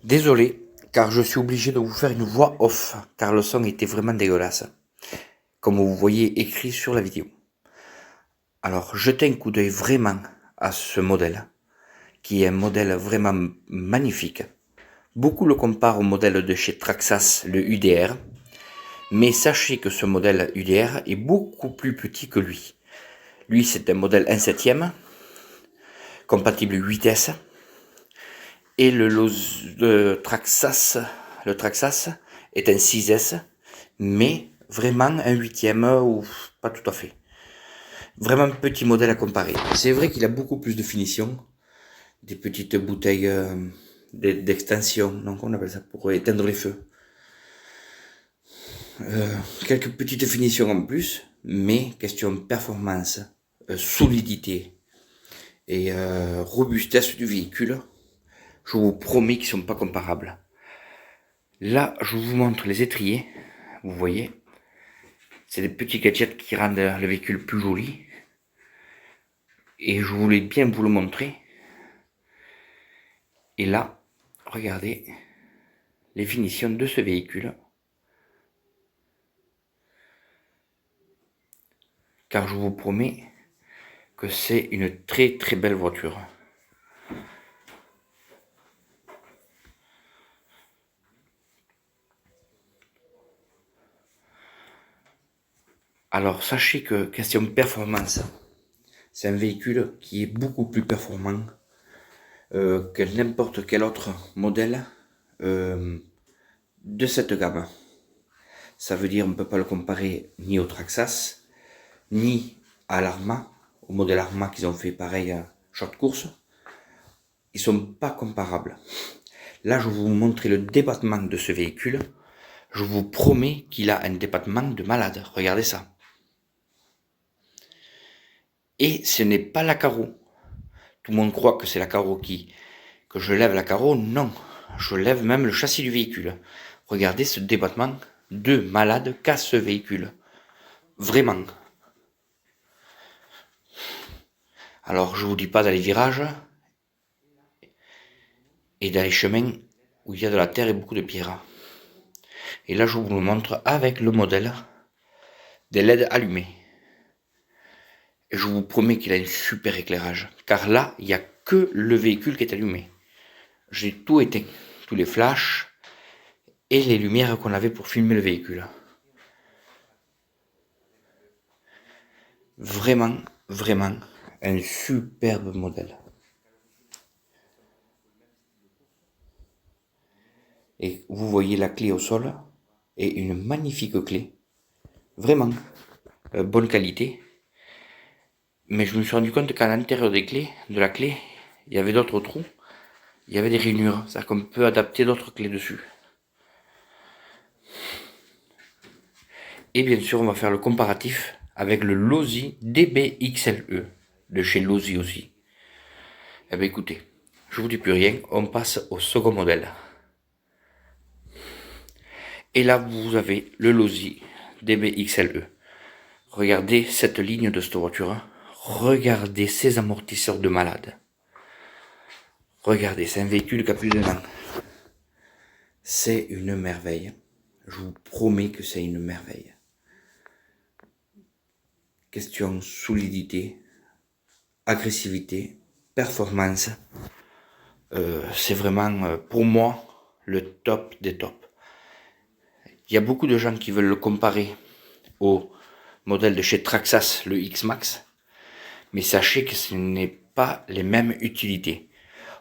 Désolé, car je suis obligé de vous faire une voix off, car le son était vraiment dégueulasse, comme vous voyez écrit sur la vidéo. Alors, jetez un coup d'œil vraiment à ce modèle, qui est un modèle vraiment magnifique. Beaucoup le comparent au modèle de chez Traxxas, le UDR, mais sachez que ce modèle UDR est beaucoup plus petit que lui. Lui, c'est un modèle 1/7, compatible 8S, et le Traxxas est un 6S, mais vraiment un 8e ou pas tout à fait. Vraiment petit modèle à comparer. C'est vrai qu'il a beaucoup plus de finition, des petites bouteilles d'extension, donc on appelle ça pour éteindre les feux. Quelques petites finitions en plus, mais question performance, solidité et robustesse du véhicule, je vous promets qu'ils ne sont pas comparables. Là, je vous montre les étriers, vous voyez, c'est des petits gadgets qui rendent le véhicule plus joli. Et je voulais bien vous le montrer. Et là, regardez les finitions de ce véhicule. Car je vous promets que c'est une très très belle voiture. Alors sachez que question performance, c'est un véhicule qui est beaucoup plus performant que n'importe quel autre modèle de cette gamme. Ça veut dire on ne peut pas le comparer ni au Traxxas, ni à l'Arma, au modèle Arma qu'ils ont fait pareil à short course. Ils sont pas comparables. Là, je vais vous montrer le débattement de ce véhicule. Je vous promets qu'il a un débattement de malade. Regardez ça. Et ce n'est pas la carreau. Tout le monde croit que c'est la carreau que je lève la carreau. Non, je lève même le châssis du véhicule. Regardez ce débattement de malade qu'a ce véhicule. Vraiment. Alors, je vous dis pas dans les virages et dans les chemins où il y a de la terre et beaucoup de pierres. Et là, je vous le montre avec le modèle des LED allumés. Et je vous promets qu'il a un super éclairage. Car là, il n'y a que le véhicule qui est allumé. J'ai tout éteint. Tous les flashs et les lumières qu'on avait pour filmer le véhicule. Vraiment, vraiment, un superbe modèle. Et vous voyez la clé au sol. Et une magnifique clé. Vraiment. Bonne qualité. Mais je me suis rendu compte qu'à l'intérieur de la clé, il y avait d'autres trous. Il y avait des rainures. C'est-à-dire qu'on peut adapter d'autres clés dessus. Et bien sûr, on va faire le comparatif avec le Losi DBXLE, de chez Losi aussi. Eh bien écoutez, je vous dis plus rien, on passe au second modèle. Et là, vous avez le Losi DBXLE. Regardez cette ligne de cette voiture. Regardez ces amortisseurs de malade. Regardez, c'est un véhicule qui a plus de an. C'est une merveille. Je vous promets que c'est une merveille. Question solidité, agressivité, performance. C'est vraiment pour moi le top des tops. Il y a beaucoup de gens qui veulent le comparer au modèle de chez Traxxas, le X-Max, mais sachez que ce n'est pas les mêmes utilités.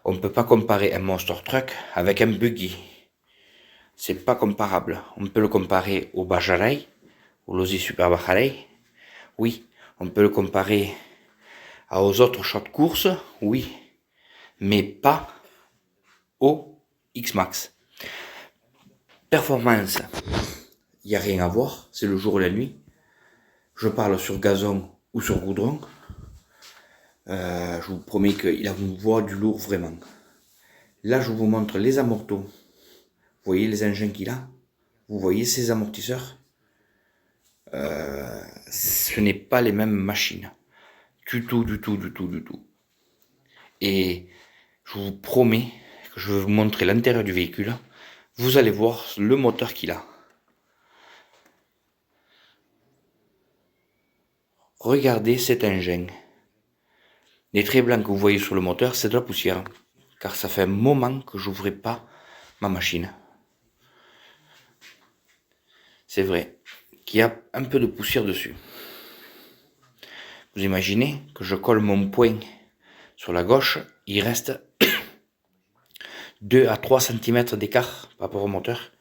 On ne peut pas comparer un monster truck avec un buggy. C'est pas comparable. On peut le comparer au Bajalay, au Losi Super Bajalay. Oui, on peut le comparer aux autres short courses, oui, mais pas au X-Max. Performance, il n'y a rien à voir, c'est le jour et la nuit. Je parle sur gazon ou sur goudron. Je vous promets qu'il a une voix du lourd vraiment. Là, je vous montre les amortos. Vous voyez les engins qu'il a? Vous voyez ces amortisseurs? Ce n'est pas les mêmes machines. Du tout, du tout, du tout, du tout. Et je vous promets que je vais vous montrer l'intérieur du véhicule, vous allez voir le moteur qu'il a. Regardez cet engin. Les traits blancs que vous voyez sur le moteur, c'est de la poussière, car ça fait un moment que je n'ouvrais pas ma machine. C'est vrai qu'il y a un peu de poussière dessus. Vous imaginez que je colle mon poing sur la gauche, il reste 2 à 3 cm d'écart par rapport au moteur.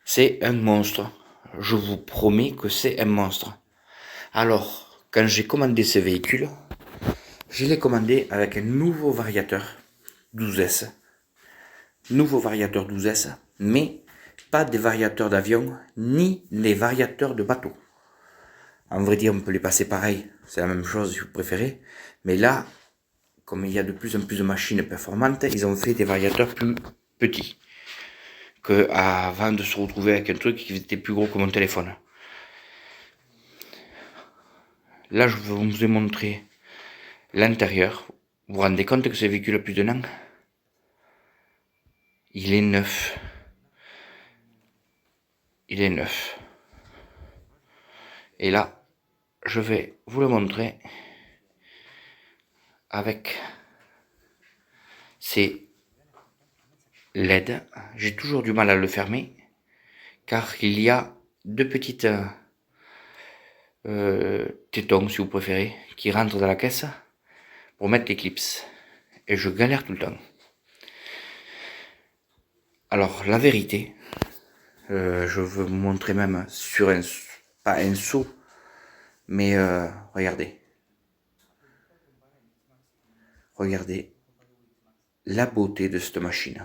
C'est un monstre. Je vous promets que c'est un monstre. Alors, quand j'ai commandé ce véhicule, je l'ai commandé avec un nouveau variateur 12S. Nouveau variateur 12S, mais pas des variateurs d'avion, ni les variateurs de bateau. En vrai dire, on peut les passer pareil, c'est la même chose si vous préférez. Mais là, comme il y a de plus en plus de machines performantes, ils ont fait des variateurs plus petits. Avant de se retrouver avec un truc qui était plus gros que mon téléphone. Là, je vous ai montré l'intérieur. Vous vous rendez compte que ce véhicule a plus d'un an? Il est neuf. Il est neuf. Et là, je vais vous le montrer avec ces LED. J'ai toujours du mal à le fermer car il y a deux petites tétons, si vous préférez, qui rentrent dans la caisse pour mettre les clips. Et je galère tout le temps. Alors, la vérité, je veux vous montrer même sur pas un seau, mais regardez. Regardez la beauté de cette machine.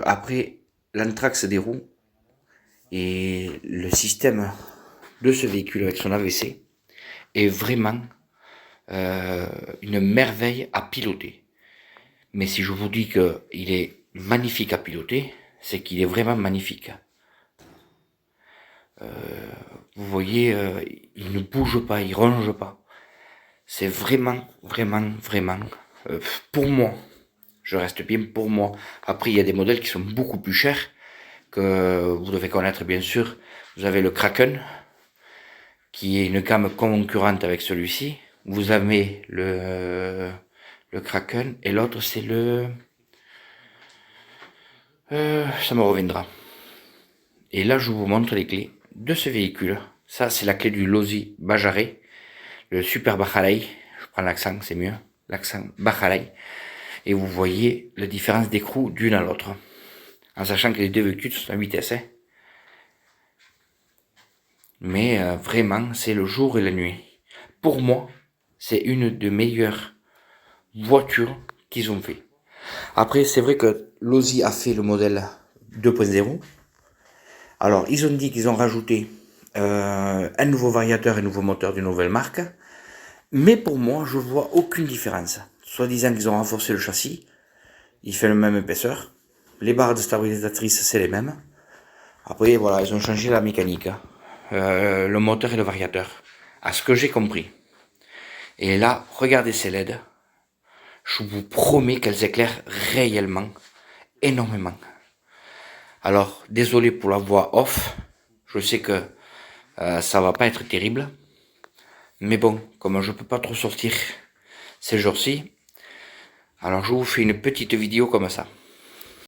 Après l'anthrax des roues et le système de ce véhicule avec son AVC est vraiment une merveille à piloter. Mais si je vous dis qu'il est magnifique à piloter, c'est qu'il est vraiment magnifique. Vous voyez, il ne bouge pas, il ronge pas. C'est vraiment, pour moi. Je reste bien pour moi. Après, il y a des modèles qui sont beaucoup plus chers, que vous devez connaître bien sûr. Vous avez le Kraken, qui est une gamme concurrente avec celui-ci. Vous avez le Kraken, et l'autre c'est le... ça me reviendra. Et là, je vous montre les clés de ce véhicule. Ça, c'est la clé du Losi Bajare, le Super Bachalay. Je prends l'accent, c'est mieux. L'accent Bachalay. Et vous voyez la différence d'écrou d'une à l'autre. En sachant que les deux véhicules sont à vitesse. Hein. Mais vraiment, c'est le jour et la nuit. Pour moi, c'est une des meilleures voitures qu'ils ont fait. Après, c'est vrai que Losi a fait le modèle 2.0. Alors, ils ont dit qu'ils ont rajouté un nouveau variateur et un nouveau moteur d'une nouvelle marque. Mais pour moi, je vois aucune différence. Soit disant qu'ils ont renforcé le châssis, il fait la même épaisseur. Les barres de stabilisatrices, c'est les mêmes. Après, voilà, ils ont changé la mécanique. Le moteur et le variateur. À ce que j'ai compris. Et là, regardez ces LED. Je vous promets qu'elles éclairent réellement, énormément. Alors, désolé pour la voix off. Je sais que ça va pas être terrible. Mais bon, comme je peux pas trop sortir ces jours-ci, alors je vous fais une petite vidéo comme ça.